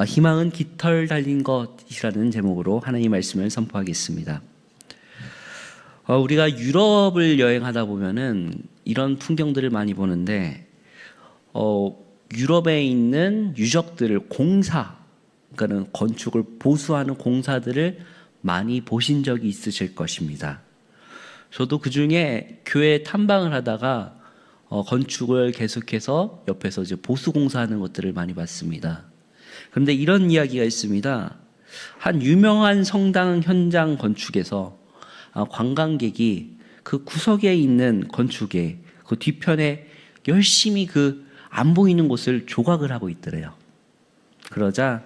희망은 깃털 달린 것이라는 제목으로 하나님의 말씀을 선포하겠습니다. 우리가 유럽을 여행하다 보면은 이런 풍경들을 많이 보는데, 유럽에 있는 유적들을 그러니까는 건축을 보수하는 공사들을 많이 보신 적이 있으실 것입니다. 저도 그 중에 교회 탐방을 하다가 건축을 계속해서 옆에서 이제 보수 공사하는 것들을 많이 봤습니다. 그런데 이런 이야기가 있습니다. 한 유명한 성당 현장 건축에서 관광객이 그 구석에 있는 건축에 그 뒤편에 열심히 그 안 보이는 곳을 조각을 하고 있더래요. 그러자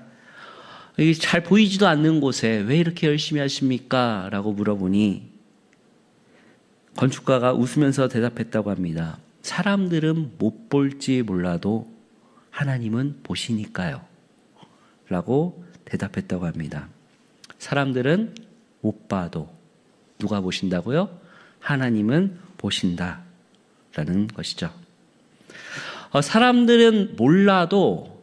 잘 보이지도 않는 곳에 왜 이렇게 열심히 하십니까? 라고 물어보니 건축가가 웃으면서 대답했다고 합니다. 사람들은 못 볼지 몰라도 하나님은 보시니까요. 라고 대답했다고 합니다. 사람들은 못 봐도 누가 보신다고요? 하나님은 보신다. 라는 것이죠. 사람들은 몰라도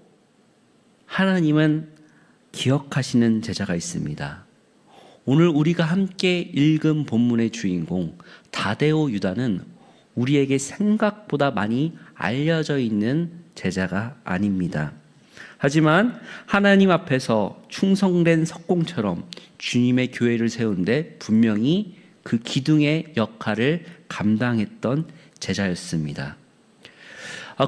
하나님은 기억하시는 제자가 있습니다. 오늘 우리가 함께 읽은 본문의 주인공 다데오 유다는 우리에게 생각보다 많이 알려져 있는 제자가 아닙니다. 하지만 하나님 앞에서 충성된 석공처럼 주님의 교회를 세우는데 분명히 그 기둥의 역할을 감당했던 제자였습니다.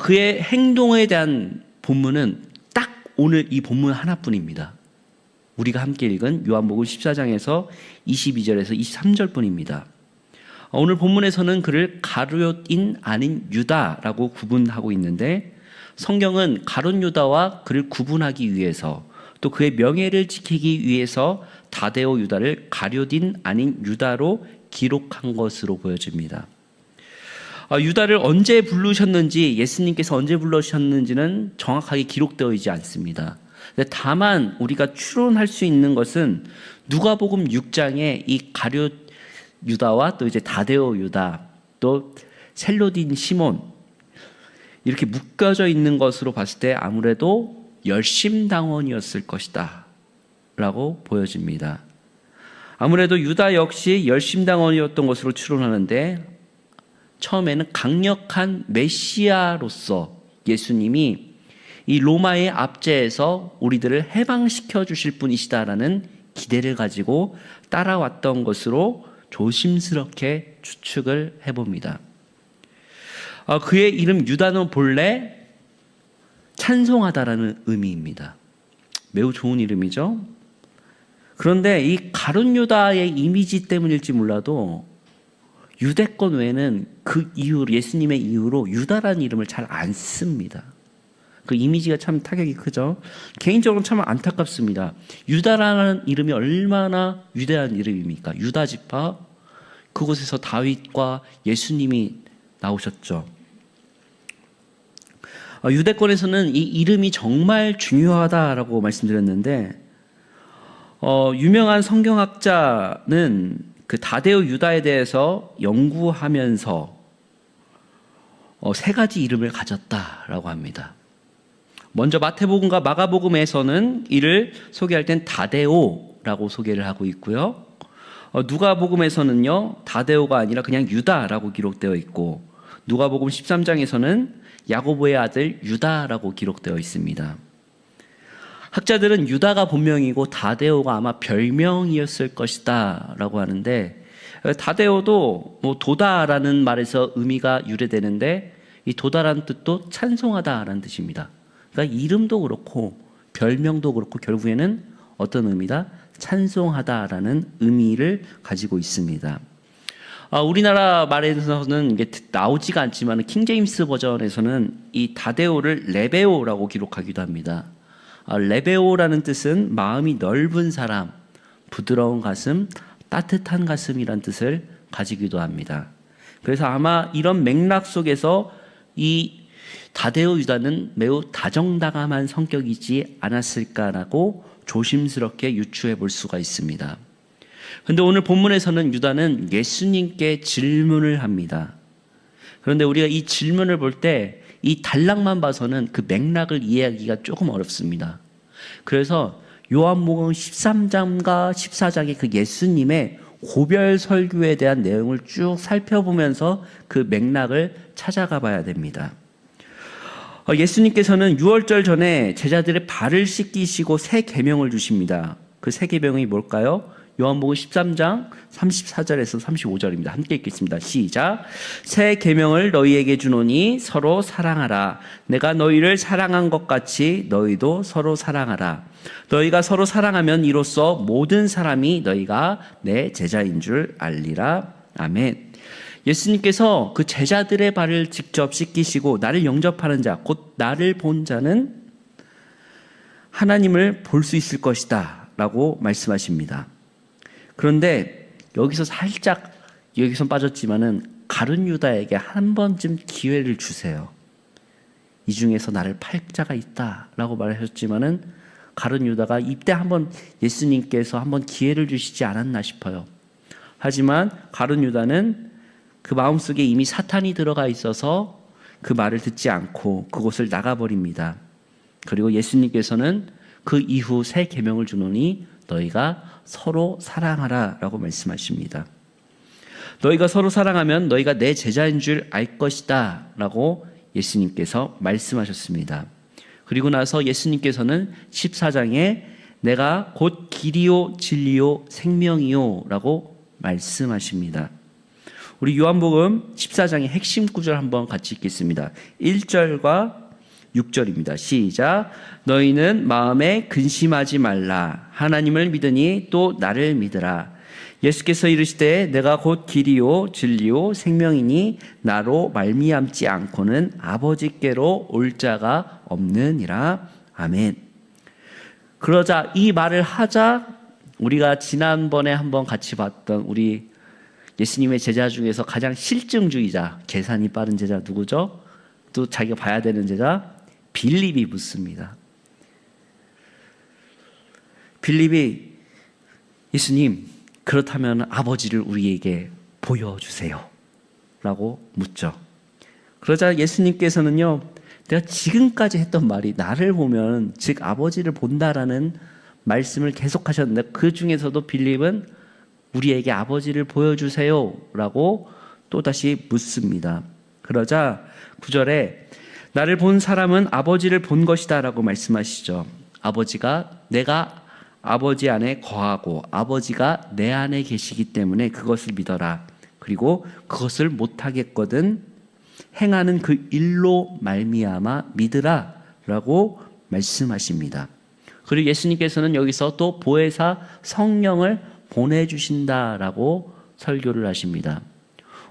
그의 행동에 대한 본문은 딱 오늘 이 본문 하나뿐입니다. 우리가 함께 읽은 요한복음 14장에서 22절에서 23절뿐입니다. 오늘 본문에서는 그를 가룟인 아닌 유다라고 구분하고 있는데, 성경은 가룟 유다와 그를 구분하기 위해서 또 그의 명예를 지키기 위해서 다데오 유다를 가룟인 아닌 유다로 기록한 것으로 보여집니다. 유다를 언제 부르셨는지, 예수님께서 언제 부르셨는지는 정확하게 기록되어 있지 않습니다. 다만 우리가 추론할 수 있는 것은 누가복음 6장에 이 가룟 유다와 또 이제 다데오 유다, 또 셀로딘 시몬 이렇게 묶여져 있는 것으로 봤을 때 아무래도 열심당원이었을 것이다 라고 보여집니다. 아무래도 유다 역시 열심당원이었던 것으로 추론하는데, 처음에는 강력한 메시아로서 예수님이 이 로마의 압제에서 우리들을 해방시켜 주실 분이시다라는 기대를 가지고 따라왔던 것으로 조심스럽게 추측을 해봅니다. 그의 이름 유다는 본래 찬송하다라는 의미입니다. 매우 좋은 이름이죠. 그런데 이 가룟 유다의 이미지 때문일지 몰라도 유대권 외에는 그 이후로, 예수님의 이후로 유다라는 이름을 잘 안 씁니다. 그 이미지가 참 타격이 크죠. 개인적으로 참 안타깝습니다. 유다라는 이름이 얼마나 위대한 이름입니까? 유다 지파, 그곳에서 다윗과 예수님이 나오셨죠. 유대권에서는 이 이름이 정말 중요하다라고 말씀드렸는데, 유명한 성경학자는 그 다데오 유다에 대해서 연구하면서 세 가지 이름을 가졌다라고 합니다. 먼저 마태복음과 마가복음에서는 이를 소개할 땐 다데오라고 소개를 하고 있고요. 누가복음에서는요, 다데오가 아니라 그냥 유다라고 기록되어 있고, 누가복음 13장에서는 야고보의 아들 유다라고 기록되어 있습니다. 학자들은 유다가 본명이고 다데오가 아마 별명이었을 것이다 라고 하는데, 다데오도 도다라는 말에서 의미가 유래되는데, 이 도다라는 뜻도 찬송하다라는 뜻입니다. 그러니까 이름도 그렇고 별명도 그렇고 결국에는 어떤 의미다? 찬송하다라는 의미를 가지고 있습니다. 우리나라 말에서는 이게 나오지가 않지만 킹제임스 버전에서는 이 다데오를 레베오라고 기록하기도 합니다. 레베오라는 뜻은 마음이 넓은 사람, 부드러운 가슴, 따뜻한 가슴이란 뜻을 가지기도 합니다. 그래서 아마 이런 맥락 속에서 이 다데오 유다는 매우 다정다감한 성격이지 않았을까라고 조심스럽게 유추해 볼 수가 있습니다. 그런데 오늘 본문에서는 유다는 예수님께 질문을 합니다. 그런데 우리가 이 질문을 볼 때 이 단락만 봐서는 그 맥락을 이해하기가 조금 어렵습니다. 그래서 요한복음 13장과 14장의 그 예수님의 고별 설교에 대한 내용을 쭉 살펴보면서 그 맥락을 찾아가 봐야 됩니다. 예수님께서는 유월절 전에 제자들의 발을 씻기시고 새 계명을 주십니다. 그 새 계명이 뭘까요? 요한복음 13장 34절에서 35절입니다. 함께 읽겠습니다. 시작. 새 계명을 너희에게 주노니 서로 사랑하라. 내가 너희를 사랑한 것 같이 너희도 서로 사랑하라. 너희가 서로 사랑하면 이로써 모든 사람이 너희가 내 제자인 줄 알리라. 아멘. 예수님께서 그 제자들의 발을 직접 씻기시고 나를 영접하는 자, 곧 나를 본 자는 하나님을 볼 수 있을 것이다 라고 말씀하십니다. 그런데 여기서 살짝 여기선 빠졌지만은 가룟 유다에게 한 번쯤 기회를 주세요. 이 중에서 나를 팔 자가 있다라고 말하셨지만은 가룟 유다가 이때 한번 예수님께서 한번 기회를 주시지 않았나 싶어요. 하지만 가룟 유다는 그 마음속에 이미 사탄이 들어가 있어서 그 말을 듣지 않고 그곳을 나가버립니다. 그리고 예수님께서는 그 이후 새 계명을 주노니 너희가 서로 사랑하라 라고 말씀하십니다. 너희가 서로 사랑하면 너희가 내 제자인 줄 알 것이다 라고 예수님께서 말씀하셨습니다. 그리고 나서 예수님께서는 14장에 내가 곧 길이요 진리요 생명이요 라고 말씀하십니다. 우리 요한복음 14장의 핵심 구절 한번 같이 읽겠습니다. 1절과 6절입니다. 시작. 너희는 마음에 근심하지 말라. 하나님을 믿으니 또 나를 믿으라. 예수께서 이르시되 내가 곧 길이요 진리요 생명이니 나로 말미암지 않고는 아버지께로 올 자가 없느니라. 아멘. 그러자 이 말을 하자 우리가 지난번에 한번 같이 봤던 우리 예수님의 제자 중에서 가장 실증주의자, 계산이 빠른 제자 누구죠? 또 자기가 봐야 되는 제자 빌립이 묻습니다. 빌립이 예수님 그렇다면 아버지를 우리에게 보여주세요 라고 묻죠. 그러자 예수님께서는요, 내가 지금까지 했던 말이 나를 보면 즉 아버지를 본다라는 말씀을 계속하셨는데 그 중에서도 빌립은 우리에게 아버지를 보여주세요 라고 또다시 묻습니다. 그러자 9절에 나를 본 사람은 아버지를 본 것이다 라고 말씀하시죠. 아버지가 내가 아버지 안에 거하고 아버지가 내 안에 계시기 때문에 그것을 믿어라. 그리고 그것을 못하겠거든 행하는 그 일로 말미암아 믿으라 라고 말씀하십니다. 그리고 예수님께서는 여기서 또 보혜사 성령을 보내주신다라고 설교를 하십니다.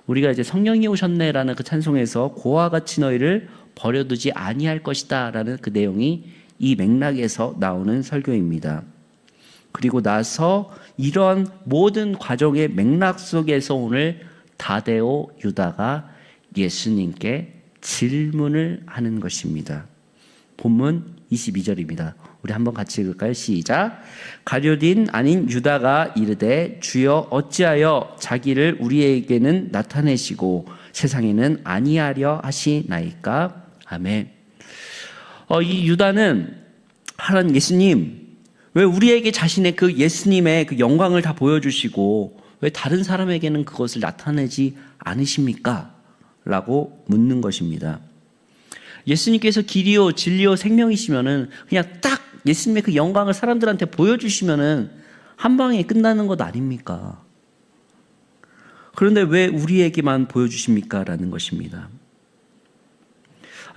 우리가 이제 성령이 오셨네라는 그 찬송에서 고와 같이 너희를 버려두지 아니할 것이다라는 그 내용이 이 맥락에서 나오는 설교입니다. 그리고 나서 이런 모든 과정의 맥락 속에서 오늘 다데오 유다가 예수님께 질문을 하는 것입니다. 본문 22절입니다. 우리 한번 같이 읽을까요? 시작. 가룟인 아닌 유다가 이르되 주여 어찌하여 자기를 우리에게는 나타내시고 세상에는 아니하려 하시나이까? 아멘. 이 유다는 하나님 예수님 왜 우리에게 자신의 그 예수님의 그 영광을 다 보여주시고 왜 다른 사람에게는 그것을 나타내지 않으십니까? 라고 묻는 것입니다. 예수님께서 길이요 진리요 생명이시면은 그냥 딱 예수님의 그 영광을 사람들한테 보여주시면은 한 방에 끝나는 것 아닙니까? 그런데 왜 우리에게만 보여주십니까? 라는 것입니다.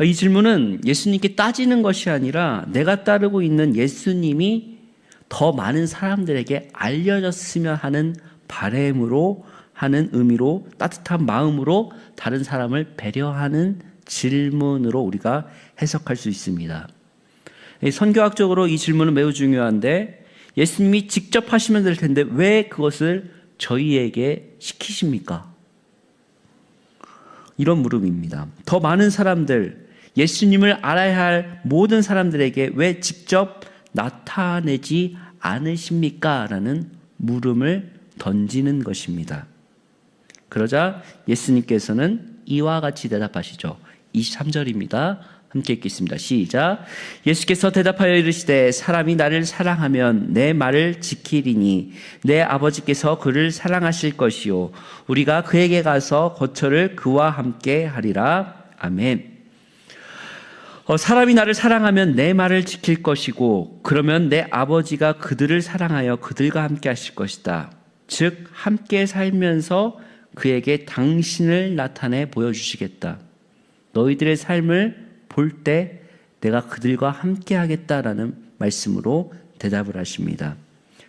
이 질문은 예수님께 따지는 것이 아니라 내가 따르고 있는 예수님이 더 많은 사람들에게 알려졌으면 하는 바람으로 하는 의미로 따뜻한 마음으로 다른 사람을 배려하는 질문으로 우리가 해석할 수 있습니다. 선교학적으로 이 질문은 매우 중요한데 예수님이 직접 하시면 될 텐데 왜 그것을 저희에게 시키십니까? 이런 물음입니다. 더 많은 사람들, 예수님을 알아야 할 모든 사람들에게 왜 직접 나타내지 않으십니까? 라는 물음을 던지는 것입니다. 그러자 예수님께서는 이와 같이 대답하시죠. 23절입니다. 함께 읽겠습니다. 시작. 예수께서 대답하여 이르시되 사람이 나를 사랑하면 내 말을 지키리니 내 아버지께서 그를 사랑하실 것이요 우리가 그에게 가서 거처를 그와 함께 하리라. 아멘. 사람이 나를 사랑하면 내 말을 지킬 것이고 그러면 내 아버지가 그들을 사랑하여 그들과 함께 하실 것이다. 즉 함께 살면서 그에게 당신을 나타내 보여주시겠다. 너희들의 삶을 볼 때 내가 그들과 함께 하겠다라는 말씀으로 대답을 하십니다.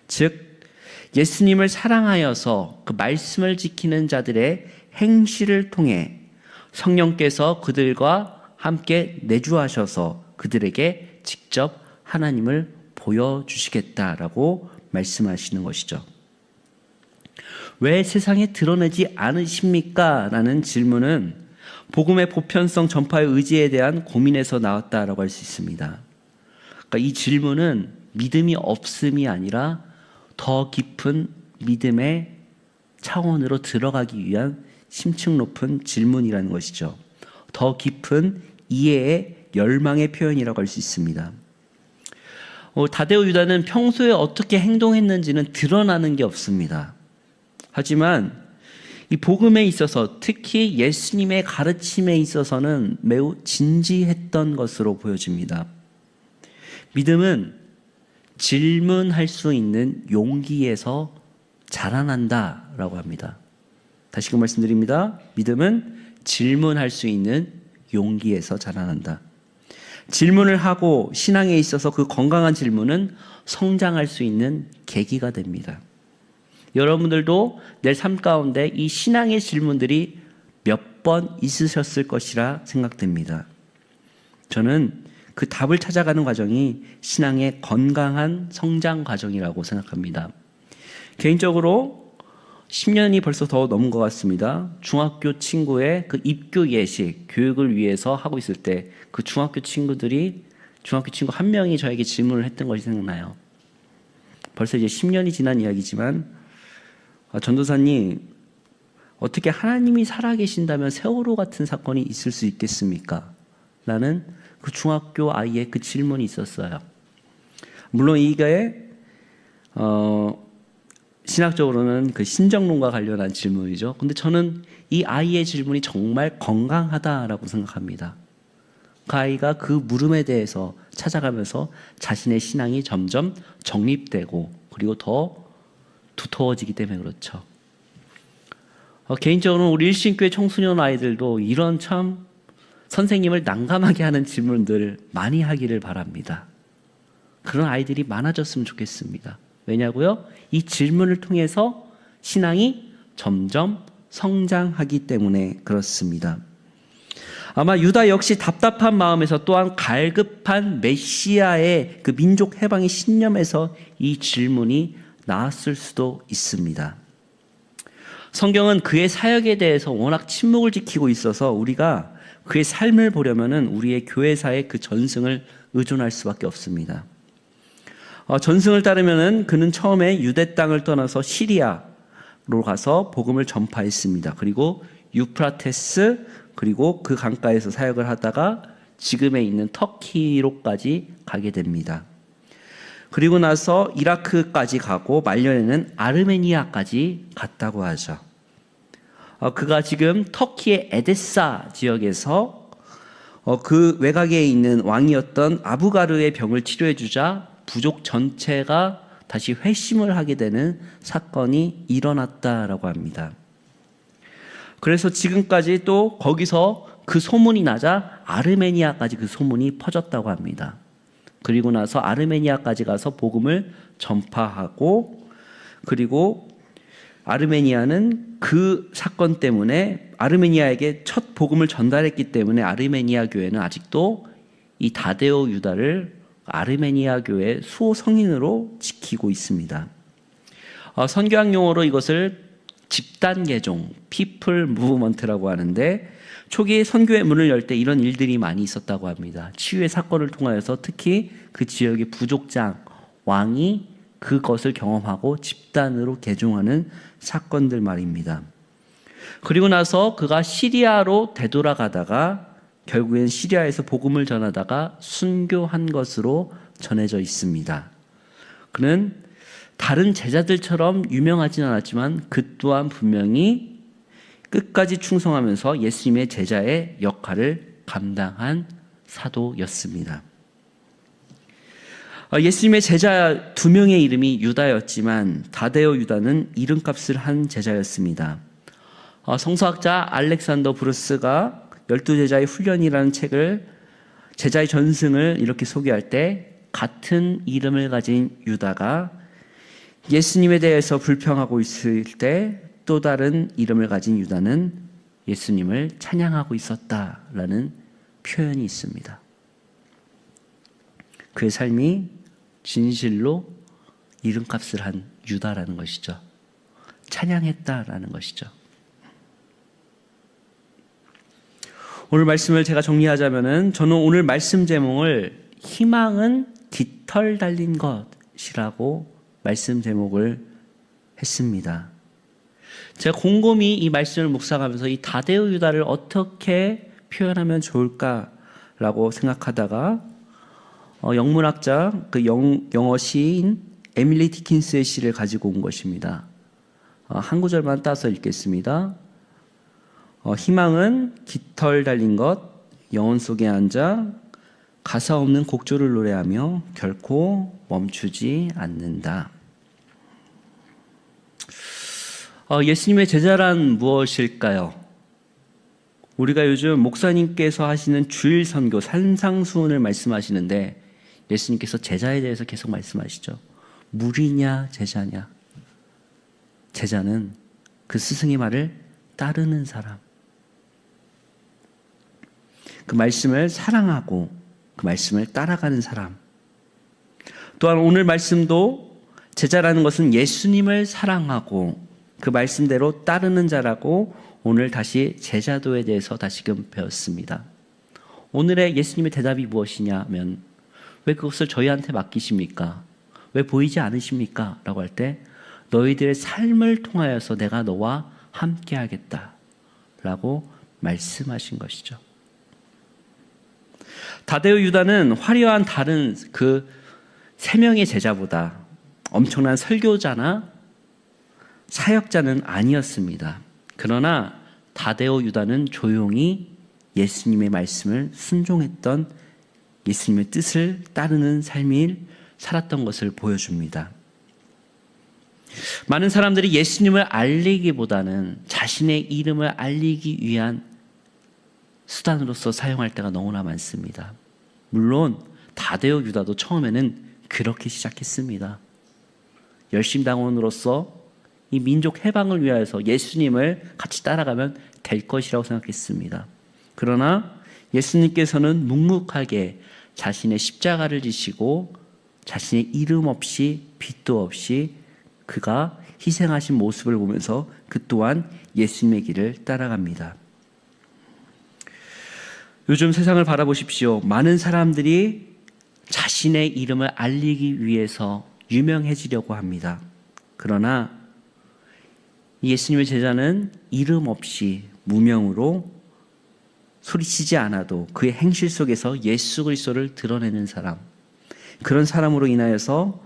즉 예수님을 사랑하여서 그 말씀을 지키는 자들의 행실을 통해 성령께서 그들과 함께 내주하셔서 그들에게 직접 하나님을 보여주시겠다라고 말씀하시는 것이죠. 왜 세상에 드러내지 않으십니까? 라는 질문은 복음의 보편성 전파의 의지에 대한 고민에서 나왔다라고 할 수 있습니다. 그러니까 이 질문은 믿음이 없음이 아니라 더 깊은 믿음의 차원으로 들어가기 위한 심층 높은 질문이라는 것이죠. 더 깊은 이해의 열망의 표현이라고 할 수 있습니다. 다데오 유다는 평소에 어떻게 행동했는지는 드러나는 게 없습니다. 하지만 이 복음에 있어서 특히 예수님의 가르침에 있어서는 매우 진지했던 것으로 보여집니다. 믿음은 질문할 수 있는 용기에서 자라난다라고 합니다. 다시금 말씀드립니다. 믿음은 질문할 수 있는 용기에서 자라난다. 질문을 하고 신앙에 있어서 그 건강한 질문은 성장할 수 있는 계기가 됩니다. 여러분들도 내 삶 가운데 이 신앙의 질문들이 몇 번 있으셨을 것이라 생각됩니다. 저는 그 답을 찾아가는 과정이 신앙의 건강한 성장 과정이라고 생각합니다. 개인적으로 10년이 벌써 더 넘은 것 같습니다. 중학교 친구의 그 입교 예식 교육을 위해서 하고 있을 때 그 중학교 친구 한 명이 저에게 질문을 했던 것이 생각나요. 벌써 이제 10년이 지난 이야기지만 전도사님, 어떻게 하나님이 살아계신다면 세월호 같은 사건이 있을 수 있겠습니까? 라는 그 중학교 아이의 그 질문이 있었어요. 물론 이게 신학적으로는 그 신정론과 관련한 질문이죠. 근데 저는 이 아이의 질문이 정말 건강하다라고 생각합니다. 그 아이가 그 물음에 대해서 찾아가면서 자신의 신앙이 점점 정립되고 그리고 더 두터워지기 때문에 그렇죠. 개인적으로 우리 일신교회 청소년 아이들도 이런 참 선생님을 난감하게 하는 질문들 많이 하기를 바랍니다. 그런 아이들이 많아졌으면 좋겠습니다. 왜냐고요? 이 질문을 통해서 신앙이 점점 성장하기 때문에 그렇습니다. 아마 유다 역시 답답한 마음에서 또한 갈급한 메시아의 그 민족 해방의 신념에서 이 질문이 나왔을 수도 있습니다. 성경은 그의 사역에 대해서 워낙 침묵을 지키고 있어서 우리가 그의 삶을 보려면은 우리의 교회사의 그 전승을 의존할 수밖에 없습니다. 전승을 따르면은 그는 처음에 유대 땅을 떠나서 시리아로 가서 복음을 전파했습니다. 그리고 유프라테스 그리고 그 강가에서 사역을 하다가 지금에 있는 터키로까지 가게 됩니다. 그리고 나서 이라크까지 가고 말년에는 아르메니아까지 갔다고 하죠. 그가 지금 터키의 에데사 지역에서 그 외곽에 있는 왕이었던 아부가르의 병을 치료해 주자 부족 전체가 다시 회심을 하게 되는 사건이 일어났다라고 합니다. 그래서 지금까지 또 거기서 그 소문이 나자 아르메니아까지 그 소문이 퍼졌다고 합니다. 그리고 나서 아르메니아까지 가서 복음을 전파하고 그리고 아르메니아는 그 사건 때문에 아르메니아에게 첫 복음을 전달했기 때문에 아르메니아 교회는 아직도 이 다데오 유다를 아르메니아 교회 수호 성인으로 지키고 있습니다. 선교학 용어로 이것을 집단 개종, people movement라고 하는데 초기에 선교의 문을 열 때 이런 일들이 많이 있었다고 합니다. 치유의 사건을 통하여서 특히 그 지역의 부족장, 왕이 그것을 경험하고 집단으로 개종하는 사건들 말입니다. 그리고 나서 그가 시리아로 되돌아가다가 결국엔 시리아에서 복음을 전하다가 순교한 것으로 전해져 있습니다. 그는 다른 제자들처럼 유명하진 않았지만 그 또한 분명히 끝까지 충성하면서 예수님의 제자의 역할을 감당한 사도였습니다. 예수님의 제자 2명의 이름이 유다였지만 다데오 유다는 이름값을 한 제자였습니다. 성서학자 알렉산더 브루스가 12제자의 훈련이라는 책을 제자의 전승을 이렇게 소개할 때 같은 이름을 가진 유다가 예수님에 대해서 불평하고 있을 때 또 다른 이름을 가진 유다는 예수님을 찬양하고 있었다라는 표현이 있습니다. 그의 삶이 진실로 이름값을 한 유다라는 것이죠. 찬양했다라는 것이죠. 오늘 말씀을 제가 정리하자면은 저는 오늘 말씀 제목을 희망은 깃털 달린 것이라고 말씀 제목을 했습니다. 제가 곰곰이 이 말씀을 묵상하면서 이 다데오 유다를 어떻게 표현하면 좋을까라고 생각하다가 영문학자 영어 시인 에밀리 디킨스의 시를 가지고 온 것입니다. 한 구절만 따서 읽겠습니다. 희망은 깃털 달린 것, 영혼 속에 앉아 가사 없는 곡조를 노래하며 결코 멈추지 않는다. 예수님의 제자란 무엇일까요? 우리가 요즘 목사님께서 하시는 주일 선교 산상수훈을 말씀하시는데 예수님께서 제자에 대해서 계속 말씀하시죠. 무리냐 제자냐. 제자는 그 스승의 말을 따르는 사람. 그 말씀을 사랑하고 그 말씀을 따라가는 사람. 또한 오늘 말씀도 제자라는 것은 예수님을 사랑하고 그 말씀대로 따르는 자라고 오늘 다시 제자도에 대해서 다시금 배웠습니다. 오늘의 예수님의 대답이 무엇이냐면 왜 그것을 저희한테 맡기십니까? 왜 보이지 않으십니까? 라고 할 때 너희들의 삶을 통하여서 내가 너와 함께 하겠다 라고 말씀하신 것이죠. 다데오 유다는 화려한 다른 그 3명의 제자보다 엄청난 설교자나 사역자는 아니었습니다. 그러나 다데오 유다는 조용히 예수님의 말씀을 순종했던 예수님의 뜻을 따르는 삶을 살았던 것을 보여줍니다. 많은 사람들이 예수님을 알리기보다는 자신의 이름을 알리기 위한 수단으로서 사용할 때가 너무나 많습니다. 물론 다데오 유다도 처음에는 그렇게 시작했습니다. 열심당원으로서 이 민족 해방을 위하여서 예수님을 같이 따라가면 될 것이라고 생각했습니다. 그러나 예수님께서는 묵묵하게 자신의 십자가를 지시고 자신의 이름 없이 빛도 없이 그가 희생하신 모습을 보면서 그 또한 예수님의 길을 따라갑니다. 요즘 세상을 바라보십시오. 많은 사람들이 자신의 이름을 알리기 위해서 유명해지려고 합니다. 그러나 예수님의 제자는 이름 없이 무명으로 소리치지 않아도 그의 행실 속에서 예수 그리스도를 드러내는 사람, 그런 사람으로 인하여서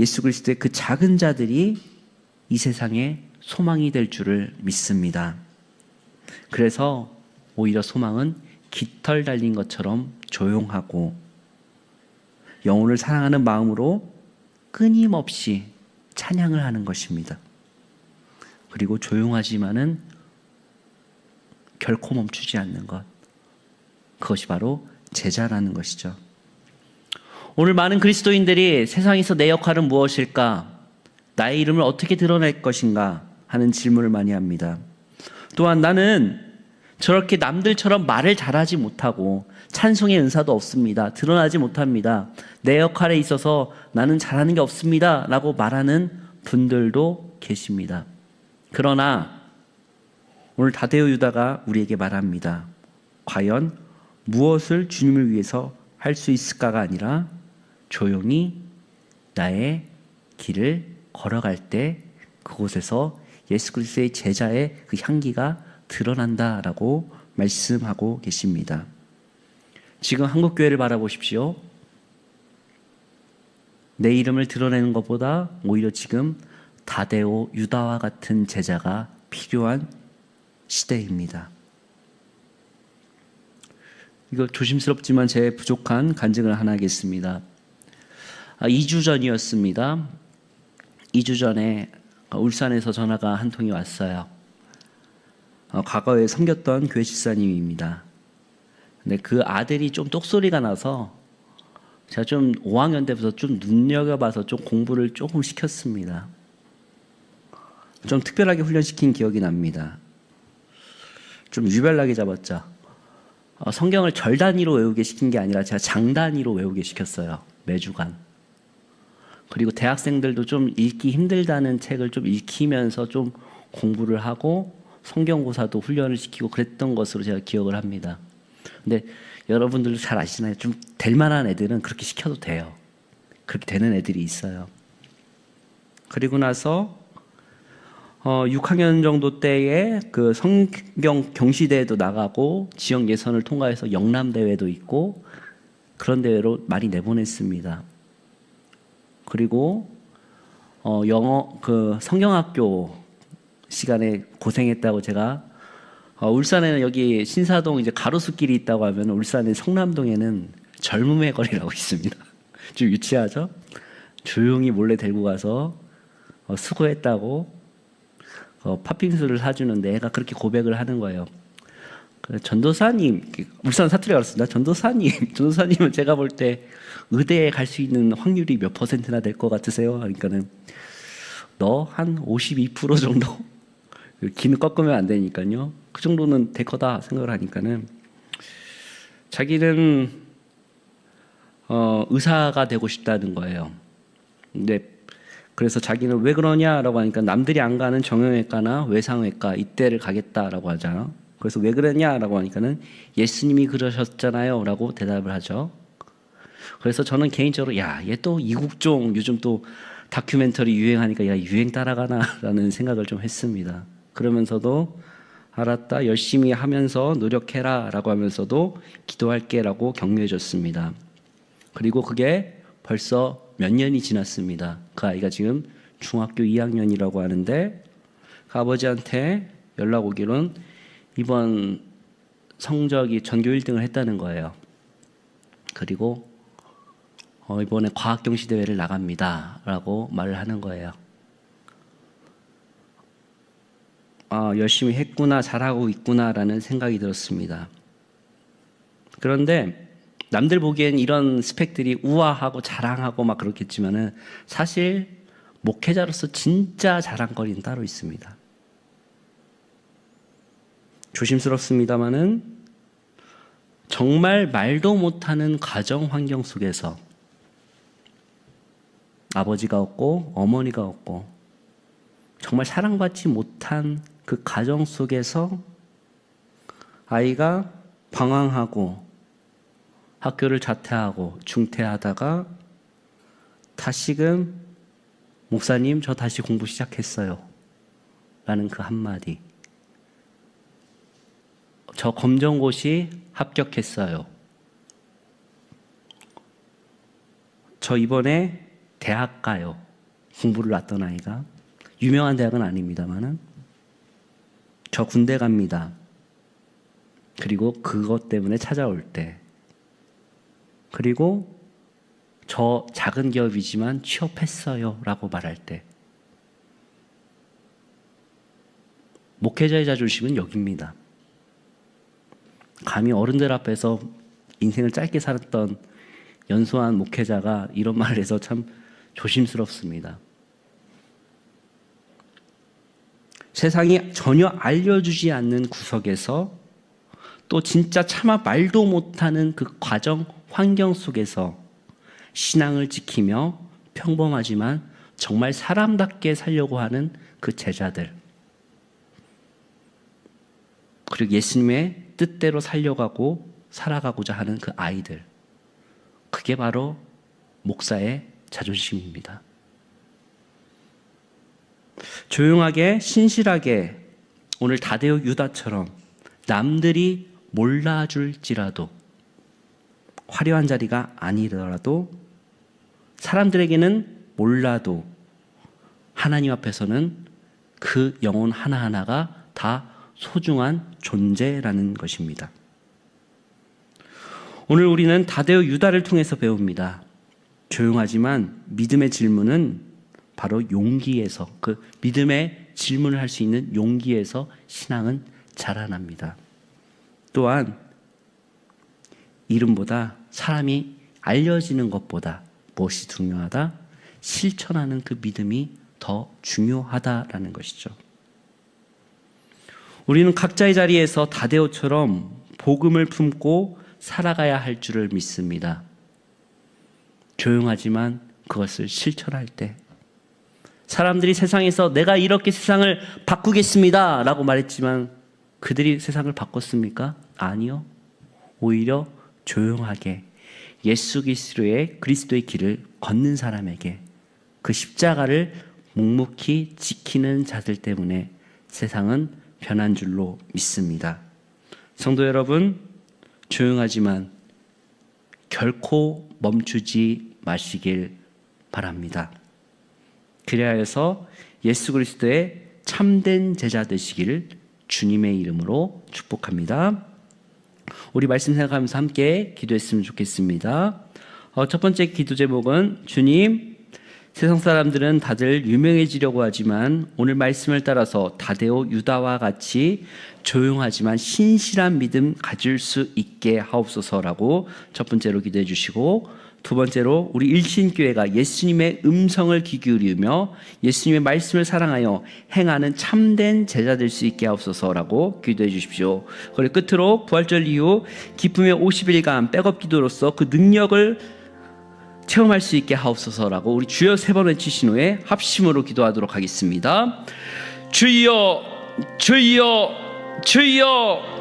예수 그리스도의 그 작은 자들이 이 세상에 소망이 될 줄을 믿습니다. 그래서 오히려 소망은 깃털 달린 것처럼 조용하고 영혼을 사랑하는 마음으로 끊임없이 찬양을 하는 것입니다. 그리고 조용하지만은 결코 멈추지 않는 것. 그것이 바로 제자라는 것이죠. 오늘 많은 그리스도인들이 세상에서 내 역할은 무엇일까? 나의 이름을 어떻게 드러낼 것인가? 하는 질문을 많이 합니다. 또한 나는 저렇게 남들처럼 말을 잘하지 못하고 찬송의 은사도 없습니다. 드러나지 못합니다. 내 역할에 있어서 나는 잘하는 게 없습니다. 라고 말하는 분들도 계십니다. 그러나 오늘 다데오 유다가 우리에게 말합니다. 과연 무엇을 주님을 위해서 할 수 있을까가 아니라 조용히 나의 길을 걸어갈 때 그곳에서 예수 그리스도의 제자의 그 향기가 드러난다라고 말씀하고 계십니다. 지금 한국교회를 바라보십시오. 내 이름을 드러내는 것보다 오히려 지금 다데오, 유다와 같은 제자가 필요한 시대입니다. 이거 조심스럽지만 제 부족한 간증을 하나 하겠습니다. 2주 전이었습니다. 2주 전에 울산에서 전화가 한 통이 왔어요. 과거에 섬겼던 교회 집사님입니다. 근데 그 아들이 좀 똑소리가 나서 제가 좀 5학년 때부터 좀 눈여겨봐서 좀 공부를 조금 시켰습니다. 좀 특별하게 훈련시킨 기억이 납니다. 좀 유별나게 잡았죠. 성경을 절 단위로 외우게 시킨 게 아니라 제가 장 단위로 외우게 시켰어요. 매주간. 그리고 대학생들도 좀 읽기 힘들다는 책을 좀 읽히면서 좀 공부를 하고 성경고사도 훈련을 시키고 그랬던 것으로 제가 기억을 합니다. 근데 여러분들도 잘 아시잖아요. 좀 될 만한 애들은 그렇게 시켜도 돼요. 그렇게 되는 애들이 있어요. 그리고 나서 6학년 정도 때에 그 성경 경시대회도 나가고 지역 예선을 통과해서 영남대회도 있고 그런 대회로 많이 내보냈습니다. 그리고 영어 그 성경학교 시간에 고생했다고 제가 울산에는 여기 신사동 이제 가로수길이 있다고 하면 울산의 성남동에는 젊음의 거리라고 있습니다. 좀 유치하죠? 조용히 몰래 데리고 가서 수고했다고 팥빙수를 사주는데 애가 그렇게 고백을 하는 거예요. 전도사님, 울산 사투리가 그렇습니다. 전도사님은 제가 볼 때 의대에 갈 수 있는 확률이 몇 %나 될 것 같으세요? 그러니까는 너 한 52% 정도? 기는 꺾으면 안 되니까요. 그 정도는 될 거다 생각을 하니까는 자기는 의사가 되고 싶다는 거예요. 근데 그래서 자기는 왜 그러냐라고 하니까 남들이 안 가는 정형외과나 외상외과 이때를 가겠다라고 하잖아요. 그래서 왜 그러냐라고 하니까는 예수님이 그러셨잖아요 라고 대답을 하죠. 그래서 저는 개인적으로 얘 또 이국종 요즘 또 다큐멘터리 유행하니까 유행 따라가나 라는 생각을 좀 했습니다. 그러면서도 알았다, 열심히 하면서 노력해라 라고 하면서도 기도할게 라고 격려해 줬습니다. 그리고 그게 벌써 몇 년이 지났습니다. 그 아이가 지금 중학교 2학년이라고 하는데 그 아버지한테 연락 오기로는 이번 성적이 전교 1등을 했다는 거예요. 그리고 이번에 과학경시대회를 나갑니다 라고 말을 하는 거예요. 열심히 했구나, 잘하고 있구나 라는 생각이 들었습니다. 그런데 남들 보기엔 이런 스펙들이 우아하고 자랑하고 막 그렇겠지만은 사실 목회자로서 진짜 자랑거리는 따로 있습니다. 조심스럽습니다만은 정말 말도 못하는 가정 환경 속에서 아버지가 없고 어머니가 없고 정말 사랑받지 못한 그 가정 속에서 아이가 방황하고 학교를 자퇴하고 중퇴하다가 다시금 목사님 저 다시 공부 시작했어요 라는 그 한마디, 저 검정고시 합격했어요, 저 이번에 대학 가요, 공부를 왔던 아이가 유명한 대학은 아닙니다만은 저 군대 갑니다. 그리고 그것 때문에 찾아올 때, 그리고 저 작은 기업이지만 취업했어요 라고 말할 때 목회자의 자존심은 여기입니다. 감히 어른들 앞에서 인생을 짧게 살았던 연소한 목회자가 이런 말을 해서 참 조심스럽습니다. 세상이 전혀 알려주지 않는 구석에서 또 진짜 차마 말도 못하는 그 과정 환경 속에서 신앙을 지키며 평범하지만 정말 사람답게 살려고 하는 그 제자들, 그리고 예수님의 뜻대로 살려가고 살아가고자 하는 그 아이들, 그게 바로 목사의 자존심입니다. 조용하게 신실하게 오늘 다데오 유다처럼 남들이 몰라줄지라도, 화려한 자리가 아니더라도, 사람들에게는 몰라도 하나님 앞에서는 그 영혼 하나하나가 다 소중한 존재라는 것입니다. 오늘 우리는 다데오 유다를 통해서 배웁니다. 조용하지만 믿음의 질문은 바로 용기에서, 그 믿음의 질문을 할 수 있는 용기에서 신앙은 자라납니다. 또한 이름보다, 사람이 알려지는 것보다 무엇이 중요하다? 실천하는 그 믿음이 더 중요하다라는 것이죠. 우리는 각자의 자리에서 다데오처럼 복음을 품고 살아가야 할 줄을 믿습니다. 조용하지만 그것을 실천할 때, 사람들이 세상에서 내가 이렇게 세상을 바꾸겠습니다 라고 말했지만 그들이 세상을 바꿨습니까? 아니요. 오히려 조용하게 예수 그리스도의 길을 걷는 사람에게, 그 십자가를 묵묵히 지키는 자들 때문에 세상은 변한 줄로 믿습니다. 성도 여러분, 조용하지만 결코 멈추지 마시길 바랍니다. 그래야 해서 예수 그리스도의 참된 제자 되시기를 주님의 이름으로 축복합니다. 우리 말씀 생각하면서 함께 기도했으면 좋겠습니다. 첫 번째 기도 제목은, 주님, 세상 사람들은 다들 유명해지려고 하지만 오늘 말씀을 따라서 다데오 유다와 같이 조용하지만 신실한 믿음 가질 수 있게 하옵소서라고 첫 번째로 기도해 주시고, 두 번째로 우리 일신교회가 예수님의 음성을 귀 기울이며 예수님의 말씀을 사랑하여 행하는 참된 제자 될 수 있게 하옵소서라고 기도해 주십시오. 그리고 끝으로 부활절 이후 기쁨의 50일간 백업 기도로서 그 능력을 체험할 수 있게 하옵소서라고 우리 주여 세 번 외치신 후에 합심으로 기도하도록 하겠습니다. 주여, 주여, 주여.